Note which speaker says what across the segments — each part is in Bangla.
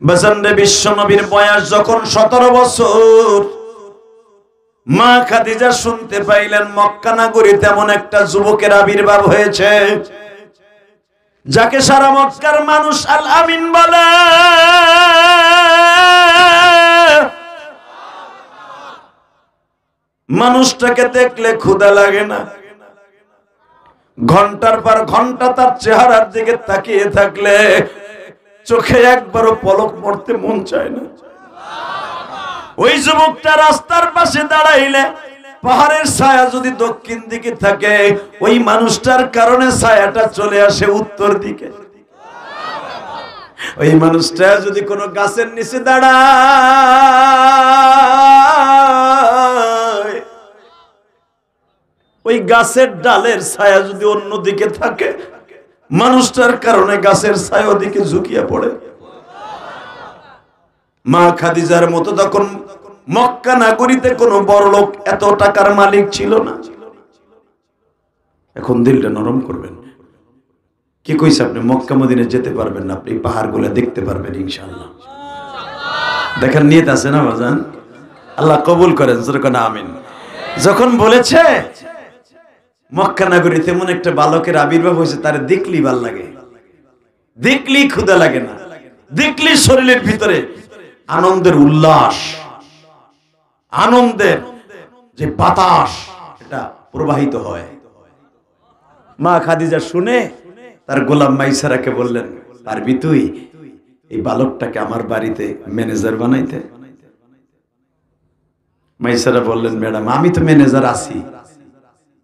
Speaker 1: বাজানরে বিশ্ব নবীর বয়স যখন 17 বছর, মা খাদিজা শুনতে পাইলেন মক্কা নগরীতে এমন একটা যুবকের আবির্ভাব হয়েছে যাকে সারা মক্কার মানুষ আল আমিন বলে। মানুষটাকে দেখলে ক্ষুধা লাগে না, ঘন্টার পর ঘন্টা তার চেহারার দিকে তাকিয়ে থাকলে চোখে একবারও পলক পড়তে মন চায় না। ওই যুবকটা রাস্তার পাশে দাঁড়াইলে পাহাড়ের ছায়া যদি দক্ষিণ দিকে থাকে, ওই মানুষটার কারণে ছায়াটা চলে আসে উত্তর দিকে। ওই মানুষটা যদি কোনো গাছের নিচে দাঁড়ায়, ওই গাছের ডালের ছায়া যদি অন্যদিকে থাকে, মানুষটার কারণে গাছের ছায়া ওদিকে ঝুঁকিয়ে পড়ে। মা খাদিজার মতো তখন মক্কা নগরীতে কোনো বড় লোক এত টাকার মালিক ছিল না। এখন দিলটা নরম করবেন। কি কইছে আপনি মক্কা মদিনা যেতে পারবেন না, আপনি পাহাড়গুলো দেখতে পারবেন ইনশাআল্লাহ। দেখার নিয়ত আছে না বাজান? আল্লাহ কবুল করেন, যেরকম আমিন। যখন বলেছে মক্কা নগরীতে এমন একটা বালকের আবির্ভাব হয়েছে, তার দেখলেই ভাল লাগে, দেখলেই ক্ষুধা লাগে না, দেখলেই শরীরের ভিতরে আনন্দের উল্লাস, আনন্দের যে বাতাস এটা প্রবাহিত হয়। মা খাদিজা শুনে তার গোলাম মাইসারাকে বললেন, পারবি তুই এই বালকটাকে আমার বাড়িতে ম্যানেজার বানাইতে? মাইসারা বললেন, ম্যাডাম আমি তো ম্যানেজার আছি,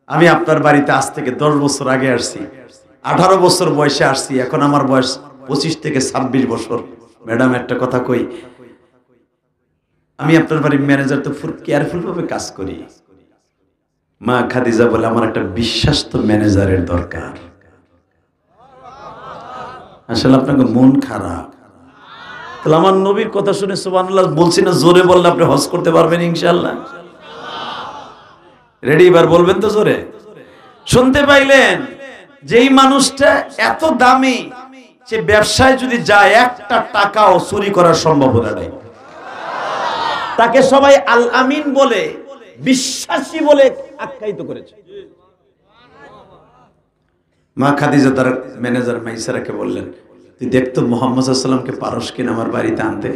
Speaker 1: আমি আপনার বাড়িতে আজ থেকে 10 বছর আগে আসছি, 18 বছর বয়সে আসছি, এখন আমার বয়স 25 থেকে 26 বছর। ম্যাডাম একটা কথা কই, আমি আপনার বাড়ির ম্যানেজার তো ফুল কেয়ারফুল ভাবে কাজ করি। মা খাদিজা বলে, আমার একটা বিশ্বাস্ত ম্যানেজারের দরকার। আসলে আপনাকে মন খারাপ, তাহলে আমার নবীর কথা শুনে সুবহানাল্লাহ বলছি না, জোরে বললে আপনি হজ করতে পারবেন ইনশাআল্লাহ। রেডি? এবার বলবেন তো জোরে। শুনতে পাইলেন যেই মানুষটা এত দামি, সে ব্যবসায় যদি যায় একটা টাকাও চুরি করার সম্ভাবনা নাই। তাকে সবাই আল আমিন বলে, বিশ্বাসী বলে আখ্যায়িত করেছে। মা খাদিজা তার ম্যানেজার মাইসারাকে বললেন, তুই দেখতো মুহাম্মদ সাল্লাল্লাহু আলাইহি ওয়াসাল্লামকে পারস কিনা আমার বাড়িতে আনতে।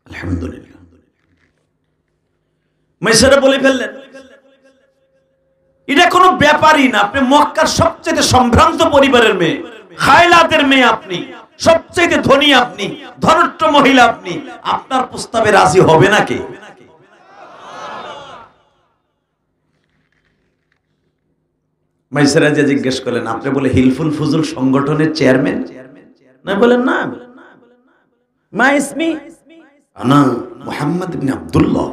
Speaker 1: আলহামদুলিল্লাহ। মাইসারা বলে ফেললেন, এটা কোনো ব্যাপারই না, আপনি মক্কার সবচেয়ে সম্ভ্রান্ত পরিবারের মেয়ে, খায়লাতের মেয়ে, আপনি সবচেয়ে ধনী, আপনি ধনট্ট মহিলা, আপনি আপনার প্রস্তাবে রাজি হবে নাকি? মাইসারা যে জিজ্ঞেস করলেন, আপনি বলে হিলফুল ফুজুল সংগঠনের চেয়ারম্যান? না, বলেন না, মা ইসমি আনা মুহাম্মদ ইবনে আব্দুল্লাহ,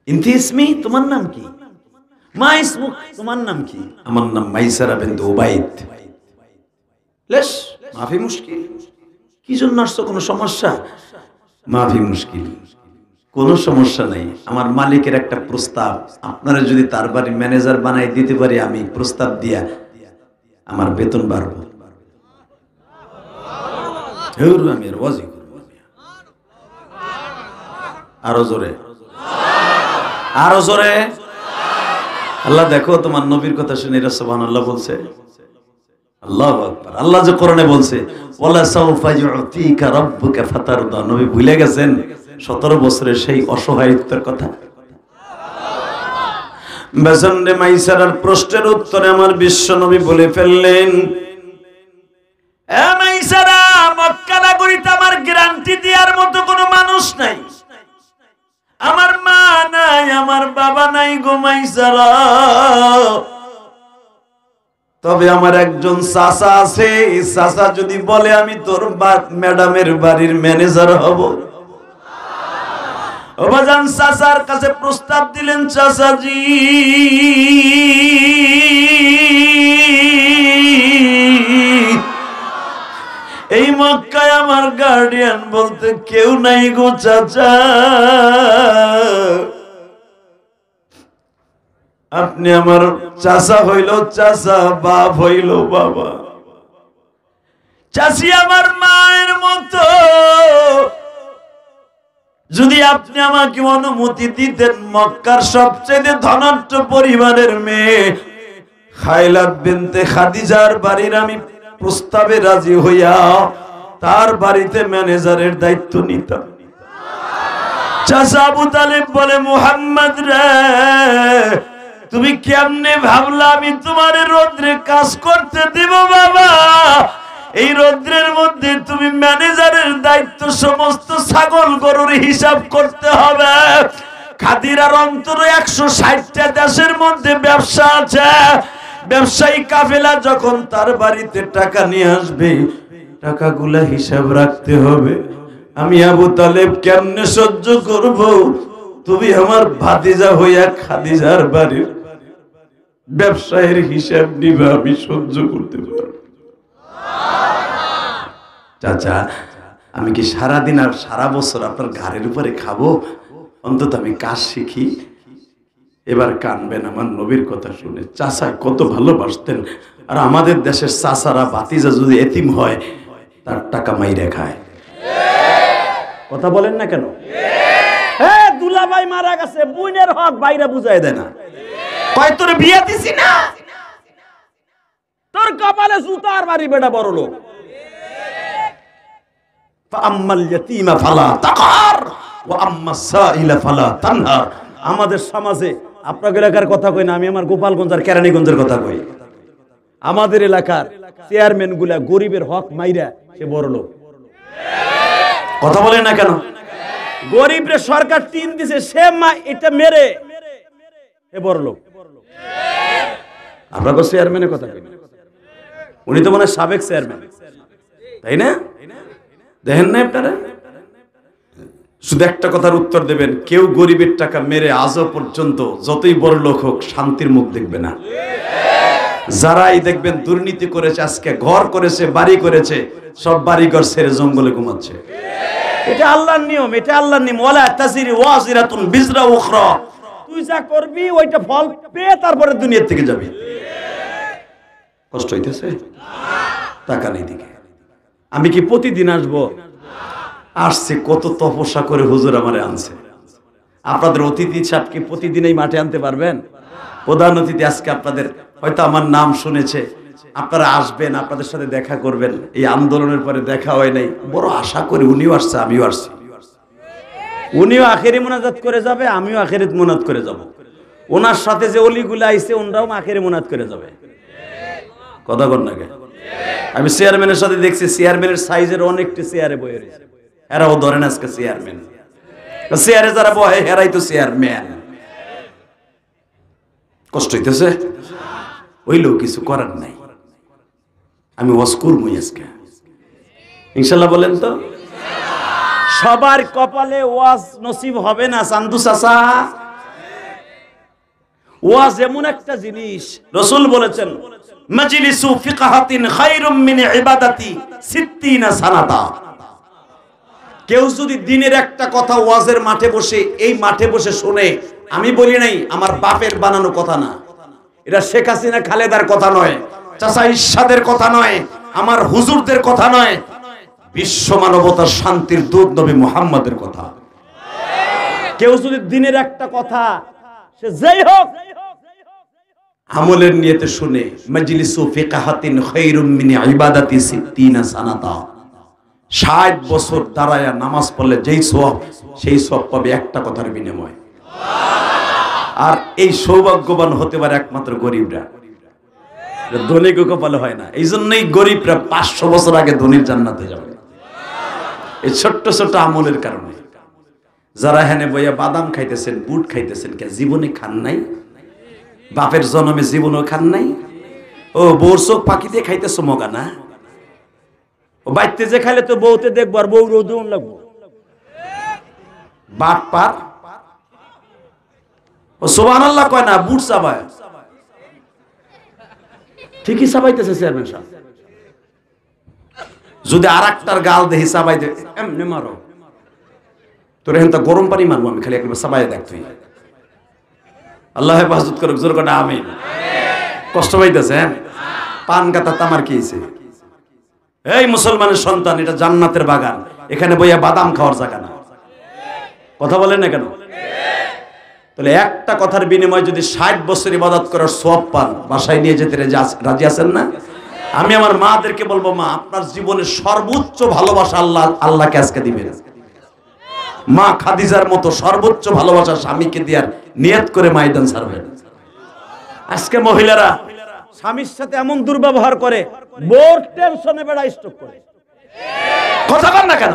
Speaker 1: ইনতি ইসমি, তোমার নাম কি? মা ইসমুক, তোমার নাম কি? আমার নাম মাইসারা বিনতে উবাইদ। লেশ মাফি মুশকিল। কি জন্য আসছো, কোনো সমস্যা? মাফি মুশকিল, কোনো সমস্যা নেই। আমার মালিকের একটা প্রস্তাব, আপনারা যদি তার বাড়ি ম্যানেজার বানাই দিতে পারি, আমি প্রস্তাব দিয়া আমার বেতন বাড়বো। আমি আর ওয়াজি করব। আরো জোরে, আরো জোরে। আল্লাহ দেখো তোমার নবীর কথা শুনে এরা সুবহানাল্লাহ বলছে। আল্লাহু আকবার। আল্লাহ যে কোরআনে বলছে, ওয়ালা সাউফা ইউতিকা রাব্বুকা ফাতারদা, নবী ভুলে গেছেন 17 বছরের সেই অসহায়ত্বের কথা। বেজন্ডে মাইসারার প্রশ্নের উত্তরে আমার বিশ্ব নবী বলে ফেললেন, এ মাইসারা, মক্কা নগরীতে আমার গ্যারান্টি দেওয়ার মতো কোনো মানুষ নাই। আমার মা নাই, আমার বাবা নাই গো মাইসারা, তবে আমার একজন চাচা আছে। চাচা যদি বলে আমি তোর ম্যাডামের বাড়ির ম্যানেজার হব, ও বাজান চাচার কাছে প্রস্তাব দিলেন, চাচাজি এই মক্কায় আমার গার্ডিয়ান বলতে কেউ নাই গো চাচা, আপনি আমার চাচা হইল চাচা, বাপ হইল বাবা। চাচি আমার মায়ের মতো। যদি আপনি আমাকে অনুমতি দিতেন, মক্কার সবচেয়ে ধনাঢ্য পরিবারের মেয়ে খাইলাত বিনতে খাদিজার বাড়ির আমি প্রস্তাবে রাজি হইয়া তার বাড়িতে ম্যানেজারের দায়িত্ব নিতাম। চাচা আবু তালেব বলে, মুহাম্মদ রে, তুমি কেমনে ভাবলা আমি তোমার রৌদ্রে কাজ করতে দিব বাবা? এই রৌদ্রের মধ্যে তুমি ম্যানেজারের দায়িত্ব, সমস্ত ছাগল গরুর হিসাব করতে হবে। খাদিরার অন্তরে 160টা দেশের মধ্যে ব্যবসা আছে। ব্যবসায়ী কাফেলা যখন তার বাড়িতে টাকা নিয়ে আসবে, টাকাগুলা হিসাব রাখতে হবে। আমি আবু তালেব কেমনে সহ্য করব? তুমি আমার ভাতিজা হইয়া খাদিজার বাড়ির ব্যবসায়ের হিসাব নিবা, আমি সহ্য করতে পারব? চাচা, আমি কি সারাদিন আর সারা বছর আপনার ঘাড়ের উপরে খাবো? অন্তত আমি কাজ শিখি। এবার কানবেন আমার নবীর কথা শুনে। চাচা কত ভালোবাসতেন। আর আমাদের দেশের চাচারা ভাতিজা যদি এতিম হয়, তার টাকা মাইরে খায়। কথা বলেন না কেন? হ্যাঁ, দুলাভাই মারা গেছে, বোনের হক বাইরে বুঝাই দেয় না। কয় তোর বিয়ে দিছি না, তোর কপালে সুতার বাড়ি, বেটা বড় লোক। ফাআম্মাল ইয়াতীমা ফালা তাকহার ওয়া আম্মাস সাইলা ফালা তানহার। আমাদের সমাজে, আপনাদের এলাকার কথা কই না, আমি আমার গোপালগঞ্জ আর কেরানীগঞ্জের কথা কই। আমাদের এলাকার চেয়ারম্যান গুলা গরিবের হক মাইরা সে বড় লোক। কথা বলেন না কেন? গরিবরে সরকার টিন দিছে, সে এটা মেরে এ বড় লোক। আপনার চেয়ারম্যানের কথা কই, উনি তো মনে হয় সাবেক চেয়ারম্যান, তাই না? দেখেন না আপনারা? শুধু একটা কথার উত্তর দেবেন, কেউ গরিবের টাকা মেরে আজও পর্যন্ত যতই বড় লোক হোক শান্তির মুখ দেখবে না। যারাই দেখবেন দুর্নীতি করেছে, আজকে ঘর করেছে, বাড়ি করেছে, সব বাড়িঘর ছেড়ে জঙ্গলে ঘুমাচ্ছে। এটা আল্লাহর নিয়ম, এটা আল্লাহর নিয়ম। ওয়ালা তাজিরি ওয়াজিরাতুন বিজরা উখরা। তুই যা করবি ওইটা ফল পেয়ে তারপরে দুনিয়া থেকে যাবি। কষ্ট হইতেছে? টাকা নেই দিকে। আমি কি প্রতিদিন আসবো? আসছে কত তপস্যা করে হুজুর আমারে আনছে। আপনাদের অতিথি সাহেব কি প্রতিদিন এই মাঠে আনতে পারবেন? প্রধান অতিথি আজকে আপনাদের হয়তো আমার নাম শুনেছে, আপনারা আসবেন, আপনাদের সাথে দেখা করবেন। এই আন্দোলনের পরে দেখা হয় নাই, বড় আশা করি উনিও আসছে, আমিও আসছি। উনিও আখেরি মোনাজাত করে যাবে, আমিও আখেরি মোনাজাত করে যাব। ওনার সাথে যে অলিগুলো আইছে ওনারাও আখেরি মোনাজাত করে যাবে। কথা বল না কে? আমি চেয়ারম্যানের সাথে দেখছি, চেয়ারম্যানের সাইজের অনেকটি চেয়ারে বয়ে রয়েছে। এরাও ধরেন আজকে চেয়ারম্যান। চেয়ারে যারা বহে এরাই তো চেয়ারম্যান। কষ্ট হইতেছে? হইলেও কিছু করার নাই। আমি ওয়াজ করবই আজকে ইনশাল্লাহ। বলেন তো, সবার কপালে ওয়াজ নসিব হবে না চান্দু চাচা। ওয়াজ এমন একটা জিনিস, রাসূল বলেছেন, মাজলিসু ফিকহাতিন খায়রুম মিন ইবাদাতি 60 সানাতা। কেউ যদি দিনের একটা কথা ওয়াজের মাঠে বসে, এই মাঠে বসে শুনে, আমি বলি নাই, আমার বাপের বানানো কথা না, এটা শেখ হাসিনা খালেদার কথা নয়, চাচা ইরশাদের কথা নয়, আমার হুজুরদের কথা নয়, বিশ্ব মানবতার শান্তির দূত নবী মুহাম্মদের কথা। কেউ যদি দিনের একটা কথা, সে যেই হোক, আমলের নিয়তে শুনে, মাজলিসু ফিকহাতিন খায়রুম মিন ইবাদাতি 60 সানাতা, 60 বছর দাঁড়ায়া নামাজ পড়লে যেই সওয়াব, সেই সওয়াব পাবে একটা কথার বিনিময়ে। আর এই সৌভাগ্যবান হতে পারে একমাত্র গরিবরা, ধনী কপালে হয় না। এই জন্যই গরিবরা 500 বছর আগে ধনীর জান্নাতে যাবে, এই ছোট্ট ছোট্ট আমলের কারণে। যারা হেনে বইয়া বাদাম খাইতেছেন, বুট খাইতেছেন, কে জীবনে খান নাই? বাপের জন্মে জীবনও খান নাই? ও বউর চোখ পাখি দিয়ে খাইতেছো মগা না? ও বাইতে যে খাইলে তো বউতে দেখবো, আর বউ রোদন লাগবো। বাট পার ও সুবহানাল্লাহ কয় না, বুট চাবায়। ঠিকই চাবাইতেছে চেয়ারম্যান সাহেব। যদি আর একটার গাল দেখি চাবাই দে, এমনি মারো তোর, এখন তো গরম পানি মারবো আমি, খালি একবার চাবাই দেখ তুই। আল্লাহ হেফাজত করুক, জোর করে আমিন। কষ্ট পাইতেছেন? পান কাটা তামার কি হইছে? এই মুসলমানের সন্তান, এটা জান্নাতের বাগান, এখানে বইয়া বাদাম খাওয়ার জায়গা না। কথা বলেন না কেন? তাহলে একটা কথার বিনিময়ে যদি 60 বছর ইবাদত করার সওয়াব পান, বাসায় নিয়ে যেতে রাজি আছেন না? আমি আমার মাদেরকে বলবো, মা আপনার জীবনের সর্বোচ্চ ভালোবাসা আল্লাহকে আজকে দিবেন। মা খাদিজার মতো সর্বোচ্চ ভালোবাসা স্বামীকে দেওয়ার নিয়ত করে ময়দান ছাড়বেন। আজকে মহিলারা স্বামীর সাথে এমন দুর্ব্যবহার করে, বোর টেনশনে বেড়া স্ট্রোক করে। কথা বল না কেন?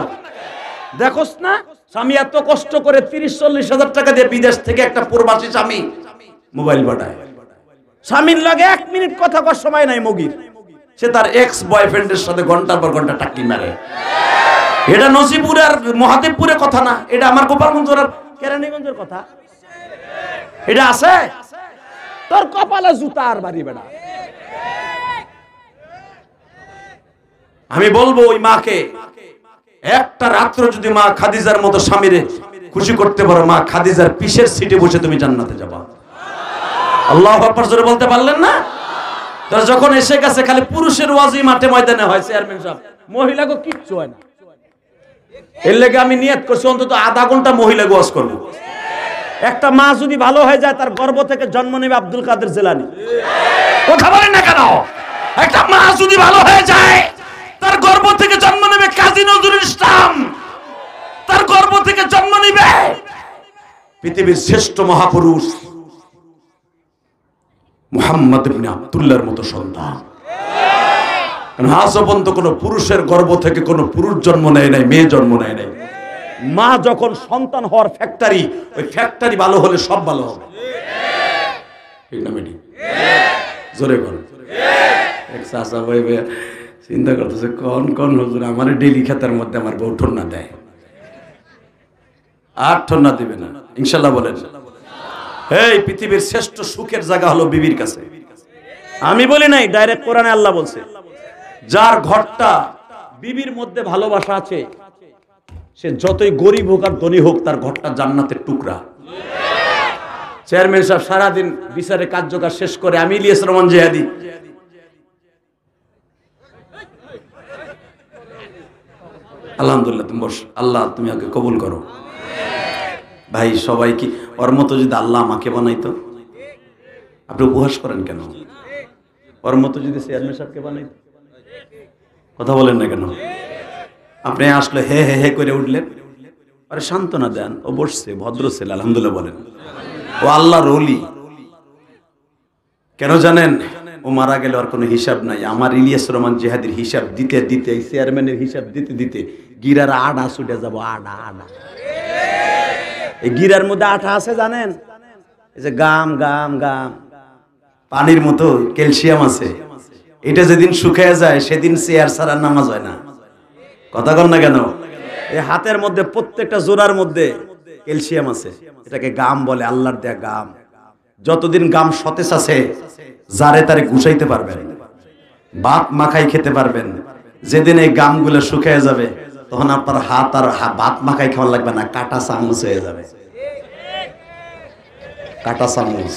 Speaker 1: দেখোস না স্বামী এত কষ্ট করে 30-40 হাজার টাকা দিয়ে বিদেশ থেকে একটা প্রবাসী স্বামী মোবাইল পাঠায়, স্বামীর লাগে 1 মিনিট কথা কর সময় নাই মগির, সে তার এক্স বয়ফ্রেন্ডের সাথে ঘন্টার পর ঘন্টা টাকি মারে। এটা নজিপুর আর মহাদেবপুরের কথা না, এটা আমার গোপালগঞ্জ আর কেরানীগঞ্জের কথা। এটা আছে? তোর কপালে জুতা আর বাড়ি বেড়া। আমি বলবো ওই মাকে, একটা রাত্র যদি মা খাদিজার মতো স্বামীরে খুশি করতে পারো, মা খাদিজার পিসের সিটে বসে তুমি জান্নাতে যাবা। আল্লাহু আকবার জোরে বলতে পারলেন না? তোর যখন এসে গেছে খালি পুরুষের ওয়াজি মাঠে ময়দানে হয়, চেয়ারম্যান সাহেব, মহিলাকে কিচ্ছু হয় না। এর লেগে আমি নিয়ত করছি অন্তত আধা ঘন্টা মহিলা ওয়াজ করবো। একটা মা যদি ভালো হয়ে যায়, তার গর্ভ থেকে জন্ম নেবে আব্দুল কাদের জিলানী। কথা বলেন না কেন? একটা মা যদি ভালো হয়ে যায়, তার গর্ভ থেকে জন্ম নেবে কাজী নজরুল ইসলাম, তার গর্ভ থেকে জন্ম নেবে পৃথিবীর শ্রেষ্ঠ মহাপুরুষ মুহাম্মদ ইবনে আব্দুল্লাহর মতো সন্তান। আজ পর্যন্ত কোন পুরুষের গর্ভ থেকে কোন পুরুষ জন্ম নেয় নাই, মেয়ে জন্ম নেয় নাই। মা যখন সন্তান হওয়ার ফ্যাক্টরি, ওই ফ্যাক্টরি ভালো হলে সব ভালো হবে। ঠিক না মেডি? জোরে বল। এক চাচা ভাই চিন্তা করতেছে, কোন হুজুর আমার ডেইলি খাতার মধ্যে আমার বউ ঠন্না দেয়, আর ঠন্না দিবে না ইনশাল্লাহ বলেন। এই পৃথিবীর শ্রেষ্ঠ সুখের জায়গা হলো বিবির কাছে। আমি বলি নাই, ডাইরেক্ট কোরআনে আল্লাহ বলছে, যার ঘরটা বিবির মধ্যে ভালোবাসা আছে, সে যতই গরিব হোক আর ধনী হোক, তার ঘরটা জান্নাতের টুকরা। চেয়ারম্যান সাহেব সারাদিন বিচারে কার্যকর শেষ করে, আমি ইলিয়াস রহমান জিহাদি আলহামদুলিল্লাহ, তুমি বস, আল্লাহ তুমি আগে কবুল করো। ভাই সবাই কি ওর মতো যদি আল্লাহ আমাকে বানাইতো? আপনি উপহাস করেন কেন? ওর মতো যদি চেয়ারম্যান সাহেবকে বানাইতো? কথা বলেন না কেন? আপনি আসলে হে হে হে করে উঠলেন, আরে সান্ত্বনা দেন, ও বসছে, ভদ্র ছেলে, আলহামদুলিল্লাহ বলেন। ও আল্লাহর ওলি। কেন জানেন? ও মারা গেল আর কোনো হিসাব নাই। আমার ইলিয়াস রহমান জিহাদির হিসাব দিতে দিতে, চেয়ারম্যানের হিসাব দিতে দিতে গিরার আড়া ছুটে যাবো। আড়া আড়া, এই গিরার মধ্যে আঠা আছে জানেন? এই যে গাম গাম গাম, পানির মতো ক্যালসিয়াম আছে। এটা যেদিন শুকিয়ে যায়, সেদিন চেয়ার ছাড়া নামাজ হয় না। কথা কন না কেন? এই হাতের মধ্যে প্রত্যেকটা জোড়ার মধ্যে ক্যালসিয়াম আছে, এটাকে গাম বলে, আল্লাহর দেয়া গাম। যতদিন গাম সতেজ আছে, যারে তারে গুছাইতে পারবেন, ভাত মাখাই খেতে পারবেন। যেদিন এই গামগুলো শুকিয়ে যাবে, তখন আপনার হাত আর ভাত মাখাই খাওয়া লাগবে না, কাটা চামচ হয়ে যাবে। কাটা চামচ,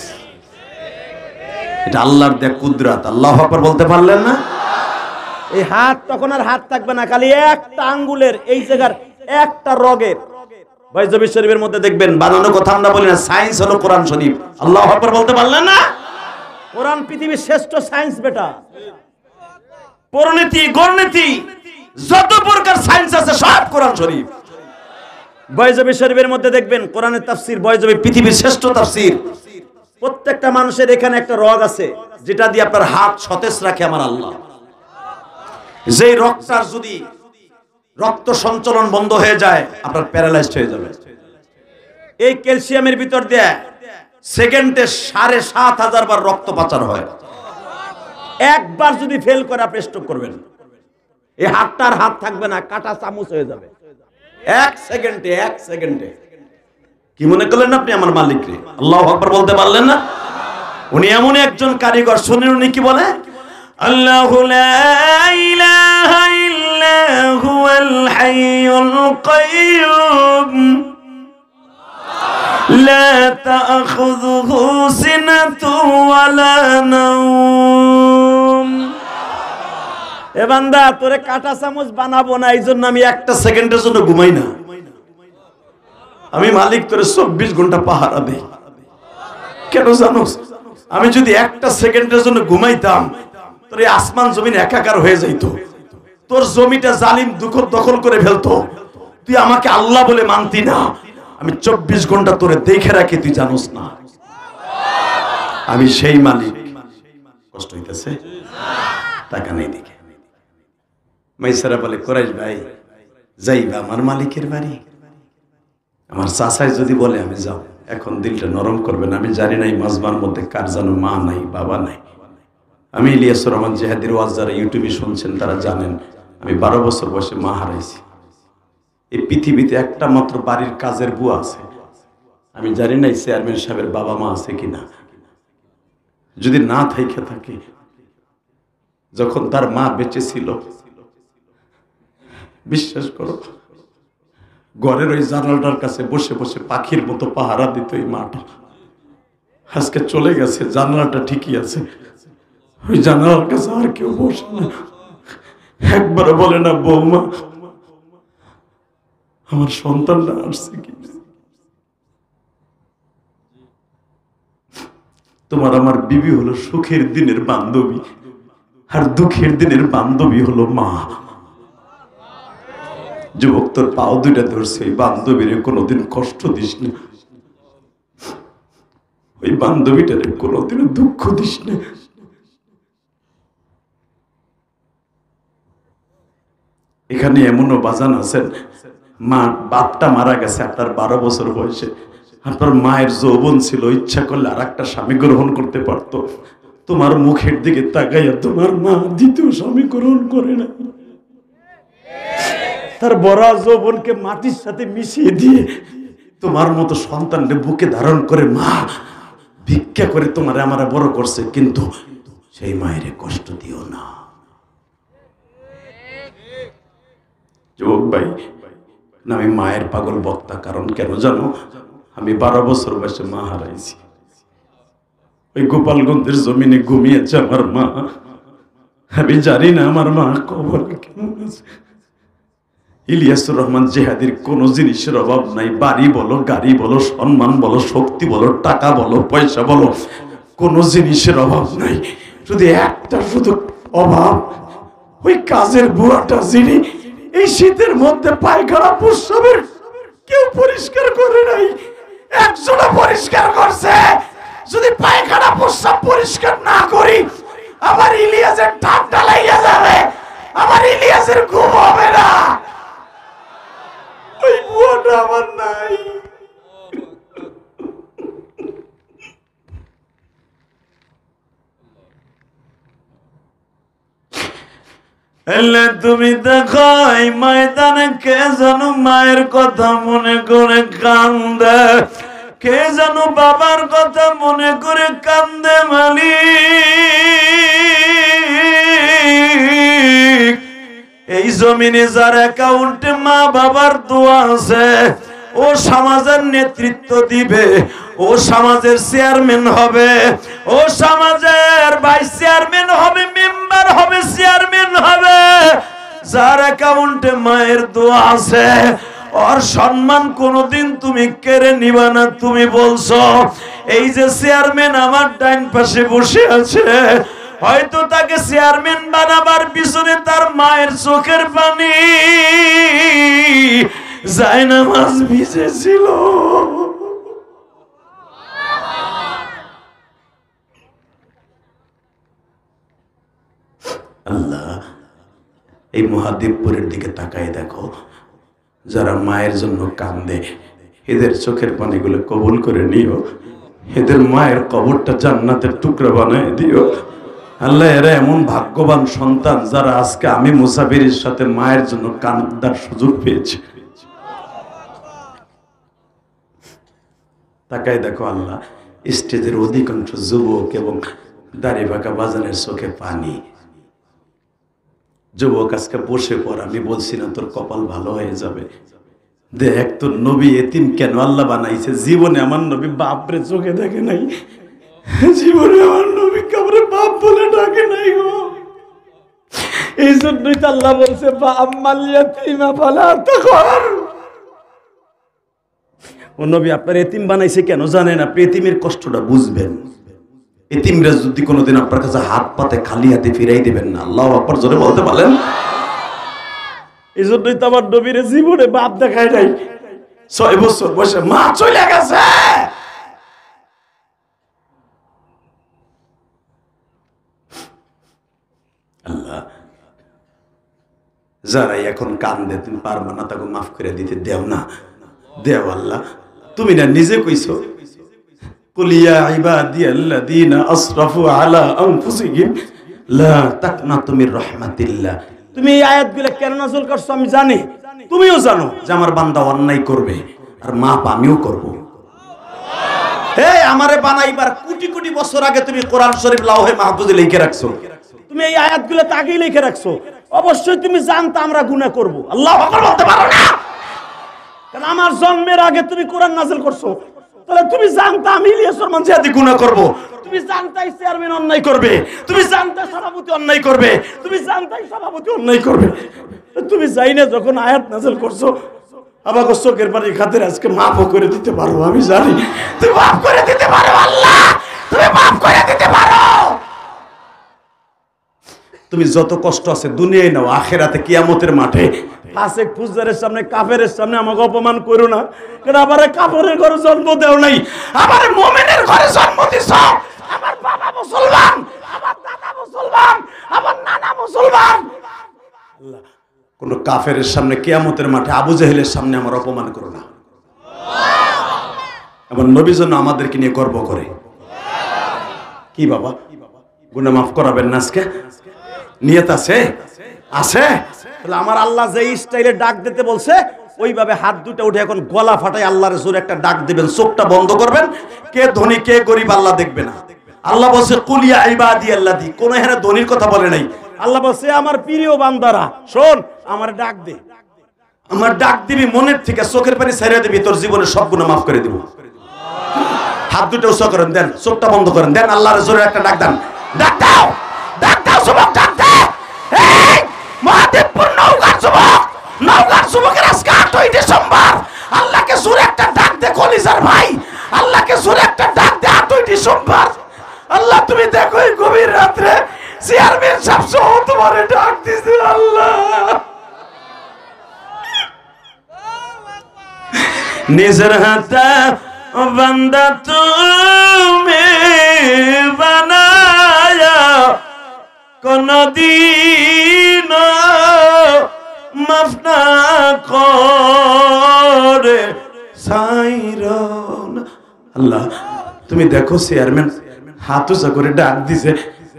Speaker 1: এটা আল্লাহর দেয়া কুদরত। আল্লাহু আকবার বলতে পারলেন না? এই হাত তখন আর হাত থাকবে না, খালি একটা আঙ্গুলের এই জায়গার একটা রগের। বাইজবি শরীফের মধ্যে দেখবেন, বানানো কথা আমরা বলি না, সায়েন্স হলো কোরআন শরীফ। আল্লাহু আকবার বলতে পারলেন না? কোরআন পৃথিবীর শ্রেষ্ঠ সায়েন্স বেটা। পরিণতি গণনীতি যত প্রকার সায়েন্স আছে সব কোরআন শরীফ। বাইজবি শরীফের মধ্যে দেখবেন কোরআনের তাফসীর, বাইজবি পৃথিবীর শ্রেষ্ঠ তাফসীর। প্রত্যেকটা মানুষের এখানে একটা রগ আছে, যেটা দিয়ে আপনার হাত সতেজ রাখে আমার আল্লাহ। যেই রক্তটার যদি রক্ত সঞ্চালন বন্ধ হয়ে যায়, আপনার প্যারালাইজড হয়ে যাবে। এই ক্যালসিয়ামের ভিতর দিয়ে সেকেন্ডে ৭,৫০০ বার রক্ত পাচার হয়। একবার যদি ফেল করে, আপনি স্ট্রোক করবেন। এই হাতটার হাত থাকবে না, কাটা চামচ হয়ে যাবে এক সেকেন্ডে। কি মনে করলেন আপনি আমার মালিক রে? আল্লাহু আকবার বলতে পারলেন না? উনি এমন একজন কারিগর। শুনেন উনি কি বলে, আল্লাহু লা ইলাহা ইল্লা হুয়াল হাইয়ুল কাইয়্যুম লা তাখুযুহু সিনাতু ওয়ালা নাওম। এ বান্দা, তোরে কাঁটা চামচ বানাবো না, এইজন্য আমি একটা সেকেন্ডের জন্য ঘুমাই না। আমি মালিক তোরে 24 ঘন্টা পাহারা দেই। কেন জানোস? আমি যদি একটা সেকেন্ডের জন্য ঘুমাইতাম, তোর এই আসমান জমিন একাকার হয়ে যাইতো, তোর জমিটা জালিম দখল করে ফেলতো, তুই আমাকে আল্লাহ বলে মানতি না। আমি 24 ঘন্টা তোরে দেখে রাখি, তুই জানোস না আমি সেই মালিক। কষ্ট হইতেছে? টাকা নেই দেখে মাইসারা বলে, কোরাইশ ভাই যাইবা আমার মালিকের বাড়ি? আমার চাচাই যদি বলে আমি যাও, এখন দিলটা নরম করবেন। আমি জানি না এই মাজমার মধ্যে কার যেন মা নাই, বাবা নাই। আমি ইলিয়াসুর রহমান জিহাদির ওয়াজ যারা ইউটিউবে শুনছেন তারা জানেন, আমি 12 বছর বয়সে মা হারাইছি। এই পৃথিবীতে একটা মাত্র বাড়ির কাজের বুয়া আছে। আমি জানি না এই চেয়ারম্যান সাহেবের বাবা মা আছে কিনা। যদি না থাইকে থাকে, যখন তার মা বেঁচে ছিল, বিশ্বাস করো, ঘরের ওই জানালাটার কাছে বসে বসে পাখির মতো পাহারা দিত এই মাটা। আজকে চলে গেছে, জানালাটা ঠিকই আছে, ওই জানালার কাছে আর কেউ বসে না। একবার বলে না, বৌমা আমার সন্তানটা আসছে কি? তোমার আমার বিবি হলো সুখের দিনের বান্ধবী, আর দুঃখের দিনের বান্ধবী হলো মা। যুবক, তোর পাও দুইটা ধরছে, ওই বান্ধবীর কোনোদিন কষ্ট দিস না, ওই বান্ধবীটার কোনোদিন দুঃখ দিস না। এখানে এমনও বাজান আছেন, মা বাপটা মারা গেছে আপনার 12 বছর বয়সে, আপনার মায়ের যৌবন ছিল, ইচ্ছা করলে আর একটা স্বামী গ্রহণ করতে পারতো। তোমার মুখের দিকে তাকাইয়া তোমার মা দ্বিতীয় স্বামী গ্রহণ করে না, তার বড় যৌবনকে মাটির সাথে মিশিয়ে দিয়ে তোমার মতো সন্তানকে বুকে ধারণ করে মা ভিক্ষা করে তোমার আমার বড় করছে। কিন্তু সেই মায়ের কষ্ট দিও না। যুবক ভাই, না আমি মায়ের পাগল বক্তা, কারণ কেন জানো? আমি 12 বছর বয়সে মা হারাইছি। ওই গোপালগঞ্জের জমিনে ঘুমিয়েছে আমার মা। আমি জানি না আমার মা কবরে কেমন আছে। ইলিয়াসুর রহমান জিহাদির কোন জিনিসের অভাব নাই। বাড়ি বলো, গাড়ি বলো, সম্মান বলো, শক্তি বলো, টাকা বলো, পয়সা বলো, কোন জিনিসের অভাব নাই। শুধু একটা শুধু অভাব, ওই কাজের বুয়াটা যিনি এই শীতের মধ্যে পায়খানা প্রস্রাবের কেউ পরিষ্কার করে নাই, একজনও পরিষ্কার করছে। যদি পায়খানা প্রস্রাব পরিষ্কার না করি, আমার ইলিয়াসের ঠান্ডা লাগিয়ে যাবে, আমার ইলিয়াসের ঘুম হবে না। ওই বুয়াটা আমার নাই। তুমি দেখো এই ময়দানে কে যেন মায়ের কথা মনে করে কান্দে, কে যেন বাবার কথা মনে করে কান্দে। মালিক, এই জমিনে যার অ্যাকাউন্টে মা বাবার দোয়া আছে, ও সমাজের নেতৃত্ব দিবে, ও সমাজের চেয়ারম্যান হবে, ও সমাজের ভাইস চেয়ারম্যান হবে, মেম্বার হবে, চেয়ারম্যান হবে। যার অ্যাকাউন্টে মায়ের দোয়া আছে, ওর সম্মান কোনোদিন তুমি কেড়ে নিবা না। তুমি বলছো এই যে চেয়ারম্যান আমার ডাইন পাশে বসে আছে, হয়তো তাকে চেয়ারম্যান বানাবার পিছনে তার মায়ের চোখের পানি জায়নামাজ ভিজেছিল। আল্লাহ, এই মহাদেবপুরের দিকে তাকাই দেখো, যারা মায়ের জন্য কান্দে, এদের চোখের পানিগুলো কবুল করে নিও, এদের মায়ের কবরটা জান্নাতের টুকরা বানায় দিও। আল্লাহ, এরা এমন ভাগ্যবান সন্তান যারা আজকে আমি মুসাফিরের সাথে মায়ের জন্য কান্দার সুযোগ পেয়েছি। তাকাই দেখো আল্লাহ, স্টেজের অধিকাংশ যুবক এবং দাড়ি বাঁকা বাজানের চোখে পানি। যুবক আজকে বসে পড়, আমি বলছি না তোর কপাল ভালো হয়ে যাবে, দেখ তো নবী এতিম কেন আল্লাহ বানাইছে। জীবনে আমার নবী বাপরে চোখে দেখে নাই, জীবনে আমার নবী কাউরে বাপ বলে ডাকে নাই গো। এই জন্যই তো আল্লাহ বলছে আম্মাল ইয়াতীমা ফালা তাকহার। ও নবী আপনার এতিম বানাইছে কেন জানেন? আপনি এতিমের কষ্টটা বুঝবেন। এতিমরা যদি কোনোদিন আপনার কাছে হাত পাতে খালি হাতে ফিরাই দিবেন না। আল্লাহু আকবার জোরে বলতে পারেন। এই জন্যই তো আমার নবীর জীবনে বাপ দেখায় নাই। 6 বছর বয়সে মা চলে গেছে। আল্লাহ যারা এখন কান্দে তুমি পারবা না তাকে মাফ করে দিতে দেও না, দেও আল্লাহ। তুমি না নিজে কইছো কুল ইয়া ইবাদিয়াল্লাযীনা আসরাফু আলা আনফুসিহিম লা তাকনাতু মির রাহমাতিল্লাহ। তুমি এই আয়াতগুলো কেন নাযিল করছো আমি জানি, তুমিও জানো যে আমার বান্দা অন্যায় করবে আর মাপ আমিও করব। এই আমারে বানাইবার কোটি কোটি বছর আগে তুমি কোরআন শরীফ লাওহে মাহফুজে লিখে রাখছো, তুমি এই আয়াতগুলো আগেই লিখে রাখছো। অবশ্যই তুমি জানতা আমরা গুনাহ করব। আল্লাহু আকবার বলতে পারো না? কারণ আমার জন্মের আগে তুমি কোরআন নাযিল করছো, তাহলে তুমি জানতা আমি ইলিয়াস রহমান জিয়াদি গুনাহ করব। তুমি জানতাই চেয়ারম্যান অন্যায় করবে, তুমি জানতাই সভাপতি অন্যায় করবে, তুমি জানতাই সভাপতি অন্যায় করবে। তুমি যাই না যখন আয়াত নাযিল করছো আমাকে চোখের পানি খাতির আজকে মাফ করে দিতে পারো। আমি জানি তুমি মাফ করে দিতে পারো। আল্লাহ তুমি মাফ করে দিতে পারো। তুমি যত কষ্ট আছে দুনিয়ায় নাও, আখিরাতে কিয়ামতের মাঠে ফাসিক ফুজ্জারের সামনে কাফেরের সামনে আমাকে অপমান করো না। কারণ আমারে কাফেরের ঘরে জন্ম দেও নাই, আমারে মুমিনের ঘরে জন্ম দিছো। আমার বাবা মুসলমান, আমার দাদা মুসলমান, আমার নানা মুসলমান। আল্লাহ কোন কাফেরের সামনে কিয়ামতের মাঠে আবু জেহেলের সামনে আমার অপমান করো না। আমার নবী যেন আমাদেরকে নিয়ে গর্ব করে। কি বাবা গুনাহ মাফ করাবেন না আজকে? নিয়ত আছে? আছে? তাহলে আমার আল্লাহ যে স্টাইলে ডাক দিতে বলছে ওইভাবে হাত দুটো উঠে এখন গলা ফাটাই আল্লাহর জোরে একটা ডাক দিবেন, চোখটা বন্ধ করবেন। কে ধনী কে গরিব আল্লাহ দেখবে না। আল্লাহ বলছে কুল ইয়া ইবাদিয়াল্লাযী, কোন এখানে ধনীর কথা বলে নাই। আল্লাহ বলছে আমার প্রিয় বান্দারা শোন, আমার ডাক দে, আমার ডাক দিবি মনের থেকে, চোখের পানি ছেড়ে দিবি, তোর জীবনের সব গুনাহ মাফ করে দিব। হাত দুটো উঁচু করেন, দেন, চোখটা বন্ধ করেন, দেন আল্লাহর জোরে একটা ডাক দেন। ডাক দাও, ডাক দাও যুবক, ডাক দে। এই মহাদেবপুর নওগাঁর যুবক, নওগাঁর যুবকের আজকে 8ই ডিসেম্বর। আল্লাহকে জোরে একটা ডাক দে কলিজার ভাই, আল্লাহকে জোরে একটা ডাক দে 8ই ডিসেম্বর। আল্লাহ তুমি দেখো এই গভীর রাত্রে চেয়ারম্যান সাহেব সহ তোমারে ডাক দিছে। আল্লাহ নিজের হাতে বান্দা তুমি বানায়া কোনদিন মাফ না করে সাইরন। আল্লাহ তুমি দেখো চেয়ারম্যান হাত উঁচা করে ডাক দিছে,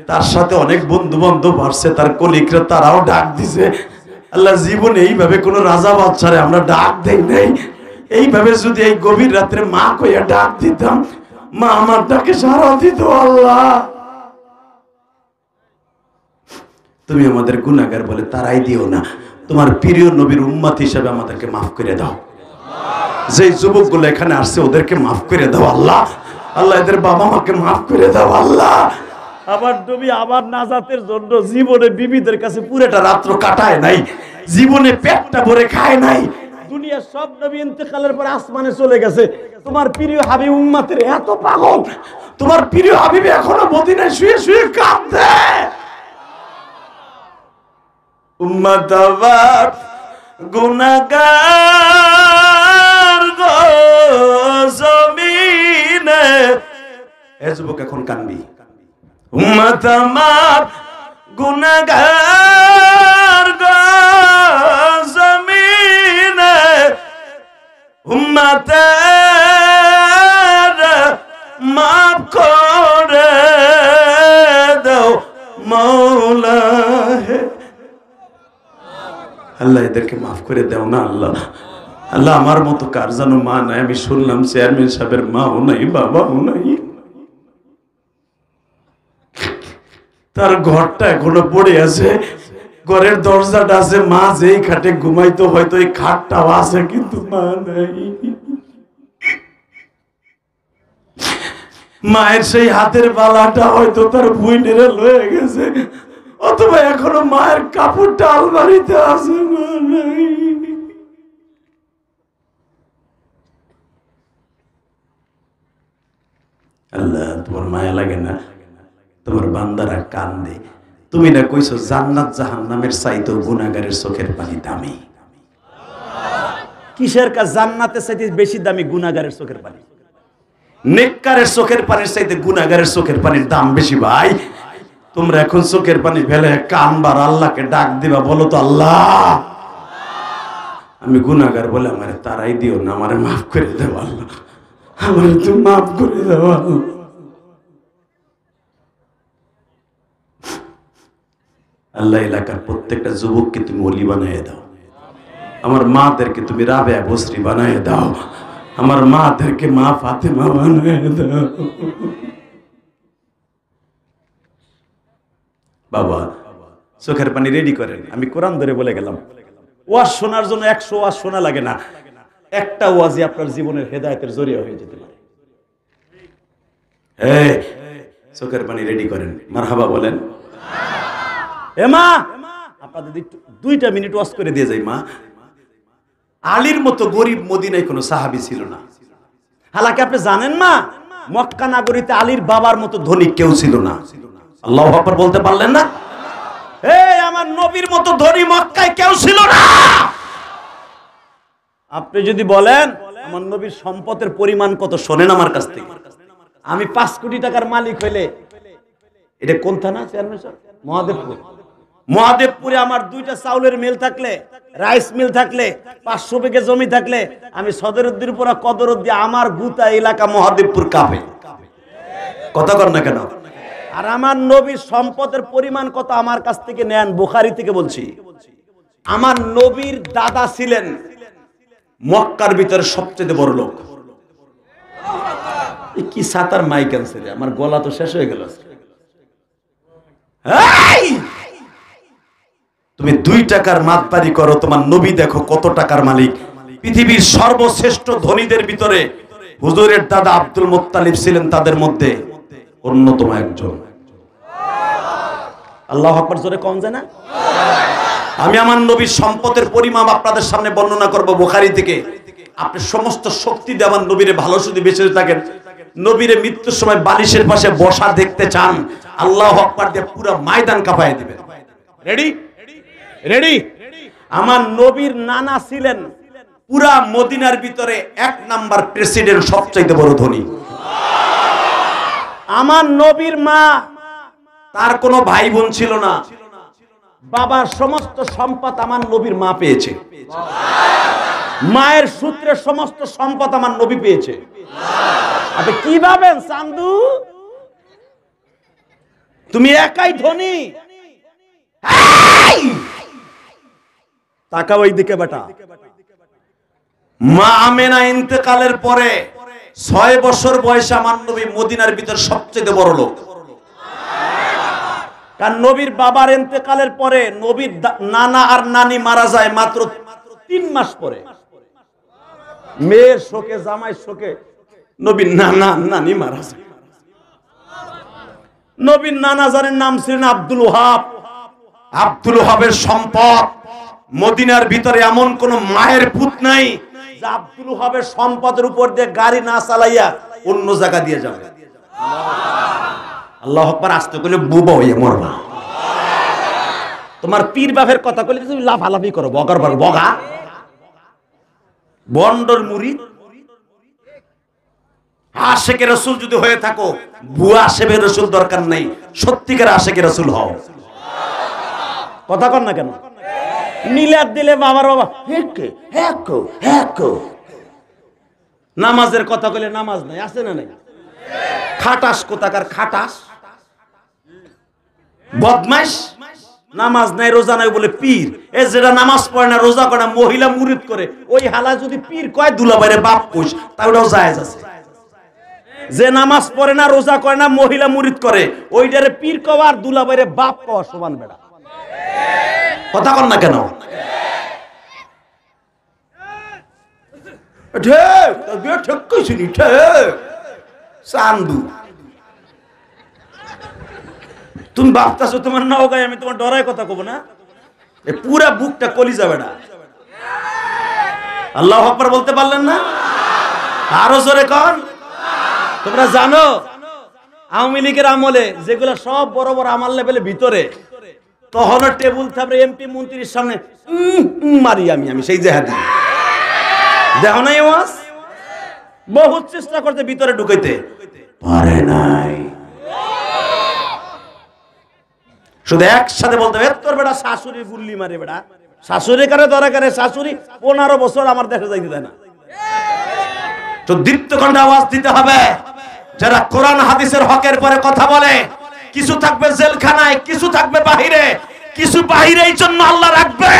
Speaker 1: তার সাথে অনেক বন্ধু বান্ধব আসছে, তার কলিগরা তারাও ডাক দিছে। আল্লাহ জীবনে এইভাবে কোন রাজা বাচ্চারে আমরা ডাক দেই নাই। এইভাবে যদি এই গভীর রাত্রে মা কইয়া ডাক দিতাম, মা আমার ডাকে সাড়া দিত। আল্লাহ তুমি আমাদের গুনাহগার বলে তারাই দিও না, তোমার প্রিয় নবীর উম্মত হিসেবে আমাদেরকে মাফ করে দাও। যে যুবকগুলো এখানে আসছে ওদেরকে মাফ করে দাও। আল্লাহ আল্লাহ এদের বাবা মাকে মাফ করে দাও। আল্লাহ আমার নবী আমার নাজাতের জন্য জীবনে বিবিদের কাছে পুরোটা রাত্র কাটায় নাই, জীবনে পেটটা ভরে খায় নাই। দুনিয়ার সব নবী ইন্তেকালের পর আসমানে চলে গেছে, তোমার প্রিয় হাবিব উম্মতের এত পাগল, তোমার প্রিয় হাবিব এখনো মদিনায় শুয়ে শুয়ে কাঁদে। উম্মত আমার গুনাহগার গো জমিনে, এ যুবক এখন কান্দি। উম্মত আমার গুনাহগার গো জমিনে, উম্মতের মাফ করে দাও মাওলা হে। আল্লাহ এদেরকে মাফ করে দাও না। আল্লাহ আল্লাহ আমার মতো কার জানো মা নাই। আমি শুনলাম চেয়ারম্যান সাহেবের মাও নাই, বাবাও নাই, তার ঘরটা এখনো পড়ে আছে। ঘরের দরজাটা আছে, মা যেই খাটে ঘুমাইতো হয়তো এই খাটটাও আছে, কিন্তু মা নাই। মায়ের সেই হাতের বালাটা হয়তো তার বুইনেরা লয়ে গেছে, অথবা এখনো মায়ের কাপড়টা আলমারিতে আছে, মা নাই। আল্লাহ, তোমার মায়া লাগে না? তোমার বান্দারা কান্দে। তুমি না কইছো জান্নাত জাহান্নামের চাইতেও গুনাহগারের চোখের পানি দামি। কিসের কাজ? জান্নাতের চাইতে বেশি দামি গুনাহগারের চোখের পানি। নেককারের চোখের পানির চাইতে গুনাহগারের চোখের পানির দাম বেশি। ভাই, তোমরা এখন চোখের পানি ফেলে কানবার আল্লাহকে ডাক দিবা, বলো তো আল্লাহ আমি গুনাহগার বলে আমারে তারাই দিও না, আমারে মাফ করে দাও আল্লাহ, আমারে তুমি মাফ করে দাও আল্লাহ। আল্লাহ, এলাকার প্রত্যেকটা যুবককে তুমি ওলি বানায় দাও, আমার মাদেরকে তুমি রাবেয়া বসরি বানায় দাও, আমার মাদেরকে মা ফাতেমা বানায় দাও। বাবা, চোখের পানি রেডি করেন। আমি কোরআন ধরে বলে গেলাম, ওয়াজ শোনার জন্য 100 ওয়াজ শোনা লাগে না, একটা ওয়াজই আপনার জীবনের হেদায়েতের জরিয়া হয়ে যেতে পারে। এই চোখের পানি রেডি করেন, মারহাবা বলেন। এ মা, আপনাদের 2টা মিনিট ওয়াজ করে দিয়ে যাই। মা, আলীর মতো গরিব মদিনায় কোনো সাহাবী ছিল না। হালাকি আপনি জানেন মা, মক্কা নগরীতে আলীর বাবার মতো ধনী কেউ ছিল না। আল্লাহু আকবার বলতে পারলেন না? এই আমার নবীর মতো ধনী মক্কায় কেউ ছিল না। আপনি যদি বলেন আমার নবীর সম্পদের পরিমাণ কত, শোনেন আমার কাছ থেকে। আমি 5 কোটি টাকার মালিক হইলে, এটা কোন থানা চেয়ারম্যান স্যার? মহাদেবপুর। মহাদেবপুরে আমার 2টা চাউলের মিল থাকলে, রাইস মিল থাকলে, 500 বিঘা জমি থাকলে, আমি সদরুদ্দির পুরা কদরুদ্দি, আমার গুতা এলাকা মহাদেবপুর কাঁপে। কথা কর না কেন? আর আমার নবীর সম্পদের পরিমাণ কত আমার কাছ থেকে নেন, বুখারী থেকে বলছি। আমার নবীর দাদা ছিলেন মক্কার ভিতরে সবচেয়ে বড় লোক। কি সাতার মাইক আনছে রে, আমার গলা তো শেষ হয়ে গেল। তুমি 2 টাকার মাতবাড়ি করো, তোমার নবী দেখো কত টাকার মালিক। পৃথিবীর সর্বশ্রেষ্ঠ ধনীদের ভিতরে হুজুরের দাদা আব্দুল মুত্তালিব ছিলেন তাদের মধ্যে অন্যতম একজন। আল্লাহু আকবার জোরে কম যায় না? আমি আমার নবীর সম্পদের পরিমাণ আপনাদের সামনে বর্ণনা করব বুখারী থেকে। আপনি সমস্ত শক্তি দিয়ে আমার নবীরে ভালো শুধু বেঁচে থাকেন। নবীরে মৃত্যুর সময় বালিশের পাশে বসা দেখতে চান, আল্লাহু আকবার দিয়ে পুরো ময়দান কাঁপায় দিবেন। রেডি? রেডি? আমার নবীর নানা ছিলেন পুরা মদিনার ভিতরে 1 নাম্বার প্রেসিডেন্ট, সবচাইতে বড় ধনী। আমার নবীর মা, তার কোনো ভাই বোন ছিল না, বাবার সমস্ত সম্পদ আমার নবীর মা পেয়েছে। মায়ের সূত্রে সমস্ত সম্পদ আমার নবী পেয়েছে। আপনি কি ভাবেন চান্দু তুমি একাই ধনী? তাকাও এই দিকে বেটা। মা আমেনা ইন্তেকালের পরে 6 বছর বয়সে আমার নবী মদিনার ভিতর সবচেয়ে বড় লোক। কারণ নবীর বাবার ইন্তেকালের পরে নবীর নানা আর নানি মারা যায় মাত্র 3 মাস পরে। মেয়ের শোকে, জামাইয়ের শোকে নবীর নানা নানি মারা যায়। নবীর নানা জানের নাম ছিলেন আব্দুল ওহাব। আব্দুল ওহাবের সম্পদ মদিনার ভিতরে এমন কোন মায়ের পুত নাই যে আব্দুল ওহাবের সম্পদের উপর দিয়ে গাড়ি না চালাইয়া অন্য জায়গা দিয়ে যাবে। আল্লাহু আকবার আসতে কইলে বুবা হইয়া মরবা। তোমার পীর বাপের কথা কইলে তুমি লাফালাফি করো, বগার বগা বন্ডর মুরিদ। আশেকে রাসূল যদি হয়ে থাকো, বুয়া আশেকে রাসূল দরকার নাই, সত্যিকার আশেকে রাসূল হও। কথা কর না কেন? মিলাদ দিলে বাবার বাবা হেকে হেকো হেকো, নামাজের কথা কইলে নামাজ নাই, আছে না নাই? খাটাস কোথাকার খাটাস, বদমাইশ, নামাজ নাই রোজা নাই বলে পীর। এ যেটা নামাজ পড়ে না, রোজা করে না, মহিলা মুরিদ করে, ওই হালা যদি পীর কয় দুলাভাইরে বাপ কইস, তাহলেও জায়েজ আছে। যে নামাজ পড়ে না, রোজা করে না, মহিলা মুরিদ করে, ওইটারে পীর কওয়া আর দুলাভাইরে বাপ কওয়া সমান বেড়া। কথা কন না কেন? চান্দু তুমি ভাবতেছো তোমার নওগাঁয় আমি তোমার ডরায় কথা কব না? পুরা বুকটা কলিজা বেড়া। আল্লাহু আকবার বলতে পারলেন না? আরো জোরে কন। তোমরা জানো আওয়ামী লীগের আমলে যেগুলো সব বড় বড় আমার লেভেলে ভিতরে, তখন টেবুল থাপড়ে এমপি মন্ত্রীর সামনে মারি আমি সেই জেহাদি। দেখো নাই ওয়াজ? বহুত চেষ্টা করতে ভিতরে ঢুকাইতে পারে নাই। শুধু একসাথে বলতে হবে তোর বেটা শাশুড়ি গুল্লি মারে বেটা। শাশুড়ি কারে ধরা করে? শাশুড়ি 15 বছর আমার দেখা যাইতে দেয় না। তো দীপ্ত কণ্ঠে আওয়াজ দিতে হবে যারা কোরআন হাদিসের হকের পরে কথা বলে। কিছু থাকবে জেলখানায়, কিছু থাকবে বাহিরে, কিছু বাহিরে এই জন্য আল্লাহ রাখবে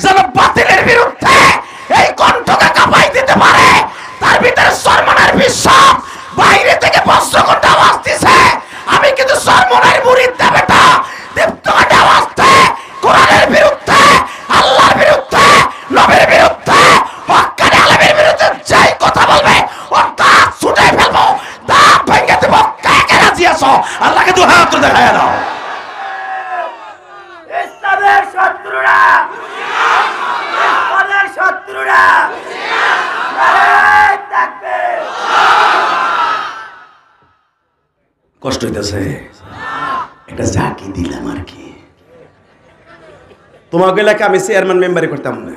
Speaker 1: যেন বাতিলের বিরুদ্ধে এই কণ্ঠকে কাঁপাই দিতে পারে। তার ভিতরে সরমনের বিশ্বাস বাইরে থেকে বস্ত্র কণ্ঠে আওয়াজ দিছে। আমি কিন্তু সরমনের মুরিদ না বেটা। দীপ্ত কণ্ঠে আওয়াজ দে কোরআনের বিরুদ্ধে, আল্লাহর বিরুদ্ধে, নবীর বিরুদ্ধে, হক্কানি আলেমের বিরুদ্ধে যেই কথা বলবে ওর দাঁত ছুটে ফেলবো, দাঁত ভেঙে দেবো। কে কে রাজি আছো? আল্লাহকে দু হাত তুলে দেখায় দাও। ইসলামের শত্রুরা, ইসলামের শত্রুরা কষ্ট হইতেছে। এটা জাকি দিলাম আর কি। তোমাকে এলাকা আমি চেয়ারম্যান মেম্বারি করতাম না।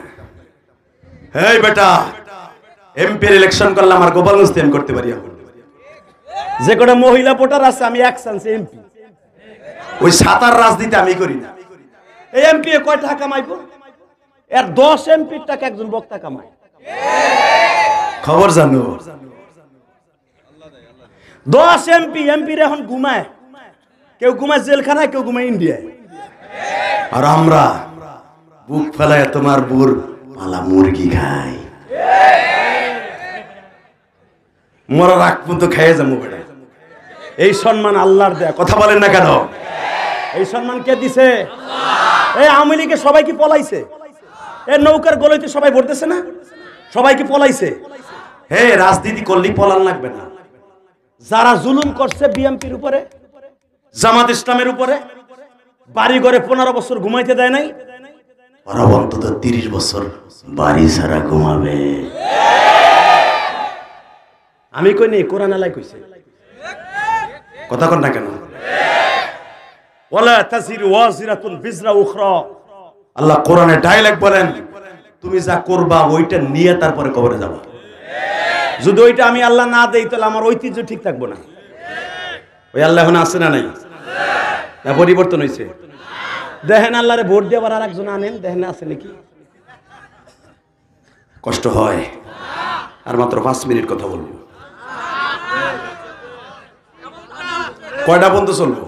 Speaker 1: এই বেটা এমপির ইলেকশন করলাম আর গোপালগঞ্জ এম করতে পারি। যে কটা মহিলা ভোটার আছে আমি এক চান্সে এমপি। ওই সাতার রাজনীতি আমি করি না। এই এমপি কয় টাকা কামাইবো? এর 10 এমপির টাকা একজন বক্তা কামায়। খবর জানো? 10 এমপির এখন ঘুমায়। কেউ ঘুমায় জেলখানায়, কেউ ঘুমায় ইন্ডিয়ায়। আর আমরা বুক ফেলায় তোমার বুর পালা মুরগি খাই। মরা রাখবো তো খেয়ে যাবো বেটা। এই সম্মান আল্লাহর দেয়া। কথা বলেন না কেন? এই সম্মান কে দিছে? এই আওয়ামী লীগের সবাই কি পলাইছে? এই নৌকার গলিতে সবাই ভরতেছে না? সবাই কি পলাইছে? হে রাজনীতি করলেই পলান লাগবে না। যারা জুলুম করছে বিএনপির উপরে, জামাত ইসলামের উপরে, বাড়ি ঘরে 15 বছর ঘুমাইতে দেয় নাই, ওরা অন্তত 30 বছর বাড়ি ছাড়া ঘুমাবে। আমি কই নি, কোরআন আল্লাহ কইছে। কথা কন না কেন? ওয়ালা তাজিরু ওয়াজিরাতুন বিজরা উখরা। আল্লাহ কোরআনে ডাইরেক্ট বলেন তুমি যা করবা ওইটা নিয়ে তারপরে কবরে যাবা। যদি ওইটা আমি আল্লাহ না দেই তাহলে আমার ঐতিহ্য ঠিক থাকবো না। ওই আল্লাহ এখন আছে না নাই? না পরিবর্তন হয়েছে? দেখেন আল্লাহরে ভোট দিয়ে আবার আরেকজন আনেন, দেখেন আছে নাকি। কষ্ট হয়। আর মাত্র 5 মিনিট কথা বলবো। কয়টা বন্ধ চলবো?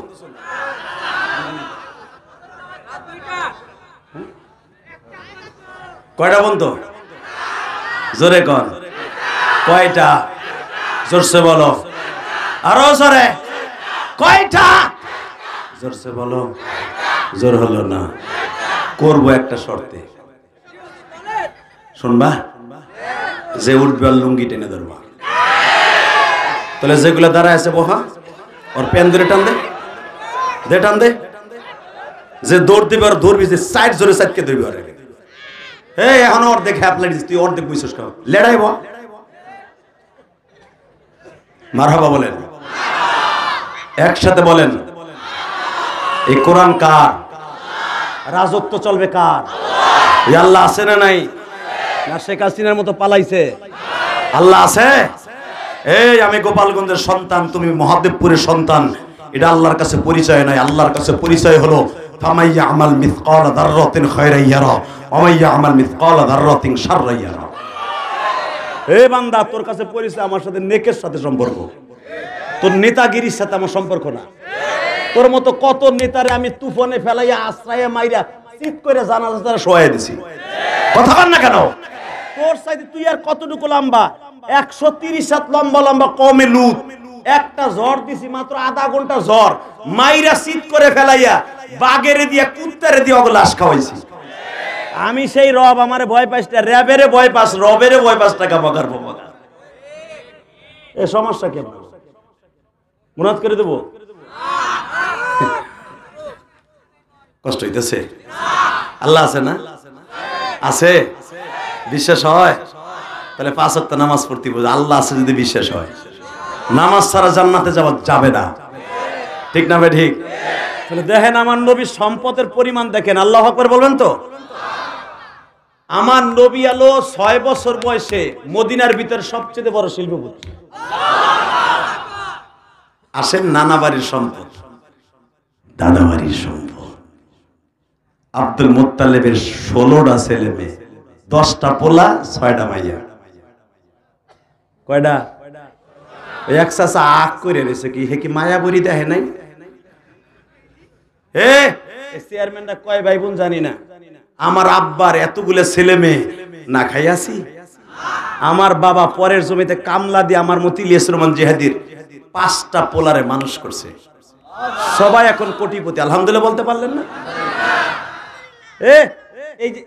Speaker 1: কয়টা বন্ধ? জোরে কর। কয়টা? জোরসে বলো। আরো জোরে। কয়টা? জোরসে বলো। জোর হলো না। করবো একটা শর্তে। শুনবা? যে উঠবে আর লুঙ্গি টেনে ধরবা। তাহলে যেগুলো দাঁড়ায় আছে বহা ওর প্যান ধরে টান দে, দে টান দে। যে দৌড় দিবে আর ধরবি, যে সাইড জোরে সাইডকে ধরবি। আর এই এখন ওর দেখে অ্যাপ্লাই দিস, তুই ওর দেখ বুঝছিস কেন? লেড়াইব। মারহাবা বলেন, একসাথে বলেন। এই কোরআন কার? রাজত্ব চলবে কার? আল্লাহ আছে না নাই? না শেখ হাসিনার মতো পালাইছে? আল্লাহ আছে। এই আমি গোপালগঞ্জের সন্তান, তুমি মহাদেবপুরের সন্তান, এটা আল্লাহর কাছে পরিচয় নয়। আল্লাহর কাছে পরিচয় হলো ফামাইয়া আমাল মিসকালা যাররাতিন খায়রান ইয়ারা ওয়া মাইয়া আমাল মিসকালা যাররাতিন শাররান ইয়ারা। এই বান্দা, তোর কাছে পরিচয় আমার সাথে নেকের সাথে সম্পর্ক, তোর নেতাগিরির সাথে আমার সম্পর্ক না। তোর মতো কত নেতারে আমি তুফানে ফেলাইয়া আশ্রয়ে মাইরা চিৎ করে জানাজা তারা শোয়াই দিছি। কথা বল না কেন? তোর সাইতে তুই আর কতটুকু লম্বা? 130 হাত লম্বা লম্বা কমে লুত। একটা ঝড় দিছি মাত্র আধা ঘন্টা ঝড়, মাইরা চিৎ করে ফেলাইয়া বাগেরে দিয়া কুত্তারে দিয়া ওগুলো লাশ খাওয়াইছি। আমি সেই রব, আমারে ভয় পাইস না, র্যাবেরে ভয় পাস, রবেরে ভয় পাস, টাকা বকার বকা। এ সমস্যা কেন? মুনাত করে দেবো? কষ্ট হইতেছে? আল্লাহ আছে না? আছে? বিশ্বাস হয়? তাহলে 5 ওয়াক্ত নামাজ পড়তে বুঝে আল্লাহ আছে যদি বিশ্বাস হয়। নামাজ ছাড়া জান্নাতে যাওয়া যাবে না, ঠিক না ভাই? ঠিক। তাহলে দেখেন আমার নবীর সম্পদের পরিমাণ দেখেন, আল্লাহু আকবার বলবেন তো? আমার নবী আলো 6 বছর বয়সে মদিনার ভিতর সবচেয়ে বড় শিল্পপতি। আসেন নানা বাড়ির সম্পদ, দাদা বাড়ির সম্পদ। আব্দুল মুত্তালিবের 16টা ছেলে মেয়ে, 10টা পোলা, 6টা মাইয়া। কয়টা? এক চাচা আখ করে রয়েছে, কি হে কি মায়া বড়ি দেখে নাই? চেয়ারম্যানটা কয় ভাই বোন জানি না। আমার আব্বার এতগুলো ছেলে মেয়ে না খাইয়াছি। আমার বাবা পরের জমিতে কামলা দিয়ে আমার মতি ইলিয়াস রহমান জিহাদির 5টা পোলারে মানুষ করছে। সবাই এখন কোটিপতি, আলহামদুলিল্লাহ বলতে পারলেন না?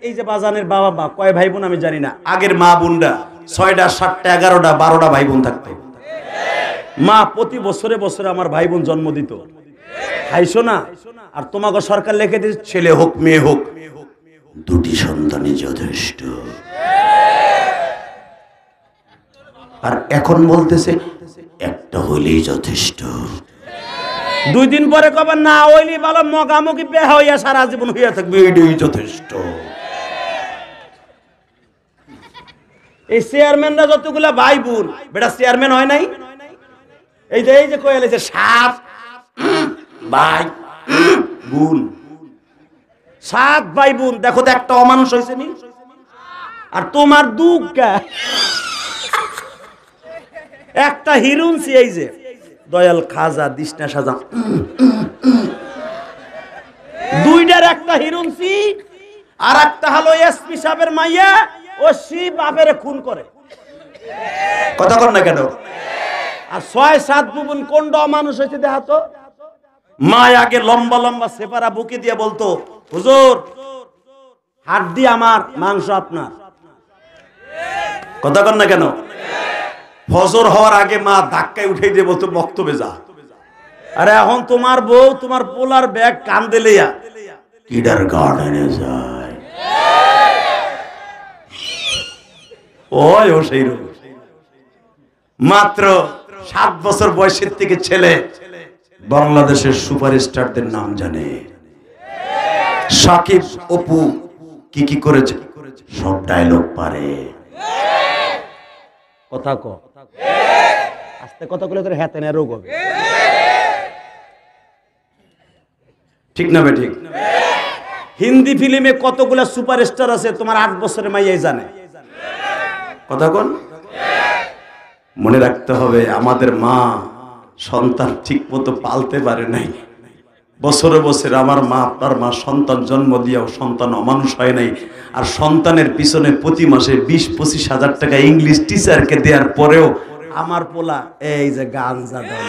Speaker 1: এই যে বাজানের বাবা কয় ভাই বোন আমি জানি না। আগের মা বোনরা 6টা 7টা 11টা 12টা ভাই বোন থাকতো। মা প্রতি বছরে বছরে আমার ভাই বোন জন্ম দিত, খাইছো না? আর তোমাকে সরকার লিখে দিয়েছে ছেলে হোক মেয়ে হোক 2টি সন্তানই যথেষ্ট। আর এখন বলতেছে একটা হইলেই যথেষ্ট। 2 দিন পরে কবে না হইলি ভালো, মগামগি বেহা হইয়া সারা জীবন হইয়া থাকবে, এটাই যথেষ্ট। এই চেয়ারম্যানরা যতগুলা ভাই বোন, বেটা চেয়ারম্যান হয় নাই? এই যে কইলে যে 7 ভাই বোন, 7 ভাই বোন, দেখো তো একটা অমানুষ হয়েছে নি? আর তোমার দুঃখ একটা হিরুনসি, এই যে দয়াল খাজা দিশনা সাজা, 2টার একটা হিরুনসি, আর একটা হলো এসপি সাহেবের মাইয়া, ও শিব বাপের খুন করে। কথা কর না কেন? আর 6-7 বোন কোনটা অমানুষ হয়েছে দেখা তো? মা আগে লম্বা লম্বা সেপারা বুকে দিয়ে বলতো, হুজুর হাড্ডি আমার, মাংস আপনার। কথা কর না কেন? ফজর হওয়ার আগে মা ধাক্কায় উঠে দিয়ে বলতো বক্তব্যে যা। আরে এখন তোমার বউ তোমার পোলার ব্যাগ কান্দে লইয়া কিডার গার্ডেনে যায়। ওই ও সেই রকম। মাত্র 7 বছর বয়সের থেকে ছেলে বাংলাদেশের সুপারস্টারদের নাম জানে। সাকিব অপু কি কি করেছে সব ডায়লগ পারে। কথা কো আস্তে কথা বলে তোর হাতে না রোগ হবে, ঠিক না বেঠিক? হিন্দি ফিল্মে কতগুলা সুপারস্টার আছে তোমার 8 বছরের মাইয়াই জানে। কথা কোন? মনে রাখতে হবে আমাদের মা সন্তান ঠিক মতো পালতে পারে নাই। বছরে বছরে আমার মা আপনার মা সন্তান জন্ম দিয়েও সন্তান অমানুষ হয় নাই। আর সন্তানের পিছনে প্রতি মাসে 20-25 হাজার টাকা ইংলিশ টিচারকে দেওয়ার পরেও আমার পোলা এই যে গাঞ্জা ধরে।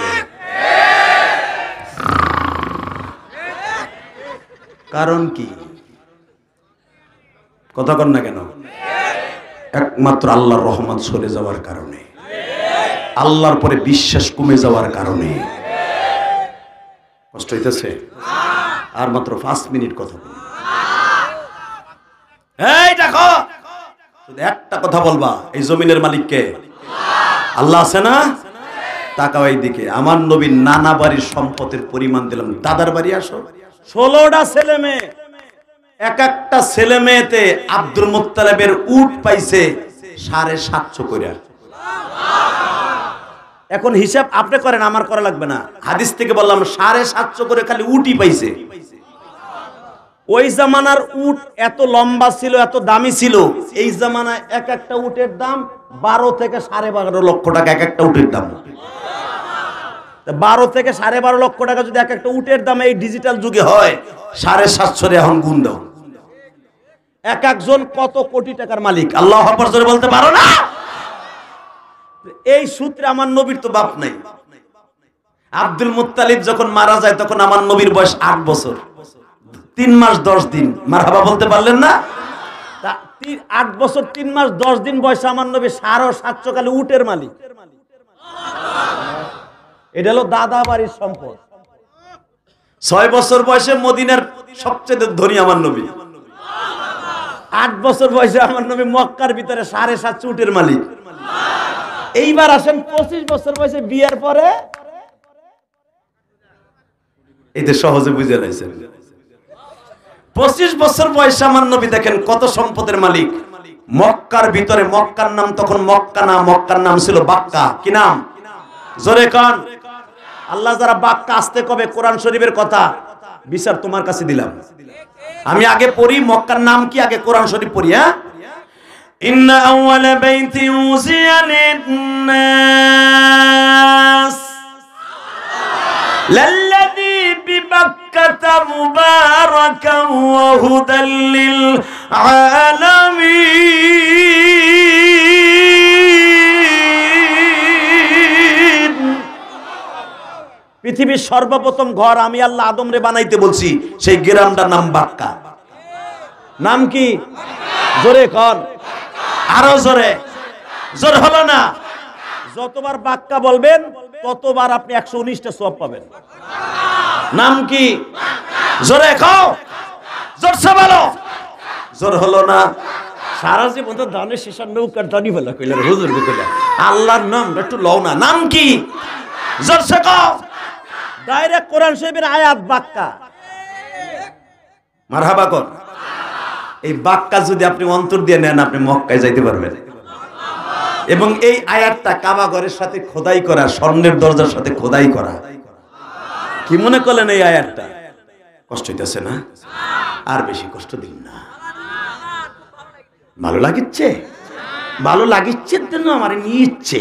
Speaker 1: কারণ কি? কথা কন না কেন? একমাত্র আল্লাহর রহমত চলে যাওয়ার কারণে, আল্লাহর পরে বিশ্বাস কমে যাওয়ার কারণে। কষ্ট হইতেছে? আর মাত্র 5 মিনিট কথা বলি। এই দেখো, শুধু একটা কথা বলবা, এই জমিনের মালিক কে? আল্লাহ আছে না? তাকাও এই দিকে। আমার নবীর নানা বাড়ির সম্পদের পরিমাণ দিলাম। দাদার বাড়ি আসো, 16টা ছেলে মেয়ে, এক একটা ছেলে মেয়েতে আব্দুল মুত্তালিবের উট পাইছে 750 করে। এখন হিসাব আপনি করেন, আমার করা লাগবে না। হাদিস থেকে বললাম 750 করে খালি উটই পাইছে। ওই জামানার উট এত লম্বা ছিল, এত দামি ছিল। এই জামানায় এক একটা উটের দাম 12 থেকে 12.5 লক্ষ টাকা। এক একটা উটের দাম 12 থেকে 12.5 লক্ষ টাকা যদি এক একটা উটের দাম এই ডিজিটাল যুগে হয়, 750 এখন গুণ দাও। এক একজন কত কোটি টাকার মালিক আল্লাহু আকবার জোরে বলতে পারো না? এই সূত্রে আমার নবীর তো বাপ নাই। আব্দুল মুত্তালিব যখন মারা যায় তখন আমার নবীর বয়স 8 বছর 3 মাস 10 দিন। মারহাবা বলতে পারলেন না? 8 বছর 3 মাস 10 দিন বয়সে আমার নবী 750 কালে উটের মালিক। এটা হলো দাদা বাড়ির সম্পদ। 6 বছর বয়সে মদিনার সবচেয়ে ধনী আমার নবী। 8 বছর বয়সে আমার নবী মক্কার ভিতরে 750 উটের মালিক। এইবার আসেন 25 বছর বয়সে বিয়ের পরে, এই যে সহজে বুঝে লাইছেন। 25 বছর বয়সে আমার নবী দেখেন কত সম্পদের মালিক। মক্কার ভিতরে, মক্কার নাম তখন মক্কা না, মক্কার নাম ছিল বাক্কা। কি নাম? জোরে কান। আল্লাহ যারা বাক্কা আসতে কবে কোরআন শরীফের কথা, বিচার তোমার কাছে দিলাম। আমি আগে পড়ি মক্কার নাম কি, আগে কোরআন শরীফ পড়ি। হ্যাঁ, ইন্না আউয়ালা বাইতি উযিয়া লিন-নাস লাল্লাযী বিবাক্কাতা মুবারাকান ওয়া হুদাল লিল আলামিন। পৃথিবীর সর্বপ্রথম ঘর আমি আল্লাহ আদমরে বানাইতে বলছি, সেই গ্রামটার নাম বাক্কা। নাম কি? জোরে কর, আরো জোরে। জোর হলো না? যতবার বাক্কা বলবেন ততবার আপনি 119টা সওয়াব পাবেন। নাম কি? জোরে খাও, জোরসে বলো। জোর হলো না? সারা জীবন তো ধানের শীষার নৌকার দানি বলা কইলা হুজুর কইলা, আল্লাহর নাম একটু লও না। নাম কি? জোরসে কও। ডাইরেক্ট কোরআন শরীফের আয়াত বাক্কা। মারহাবা কর। এই বাক্কা যদি আপনি অন্তর দিয়ে নেন, আপনি মক্কায় যাইতে পারবেন। এবং এই আয়াতটা কাবা ঘরের সাথে খোদাই করা, স্বর্ণের দরজার সাথে খোদাই করা। কি মনে করলেন এই আয়াতটা? কষ্ট হইতেছে না? আর বেশি কষ্ট দিন না। ভালো লাগিচ্ছে? ভালো লাগিচ্ছে জন্য আমার নিয়ে ইচ্ছে।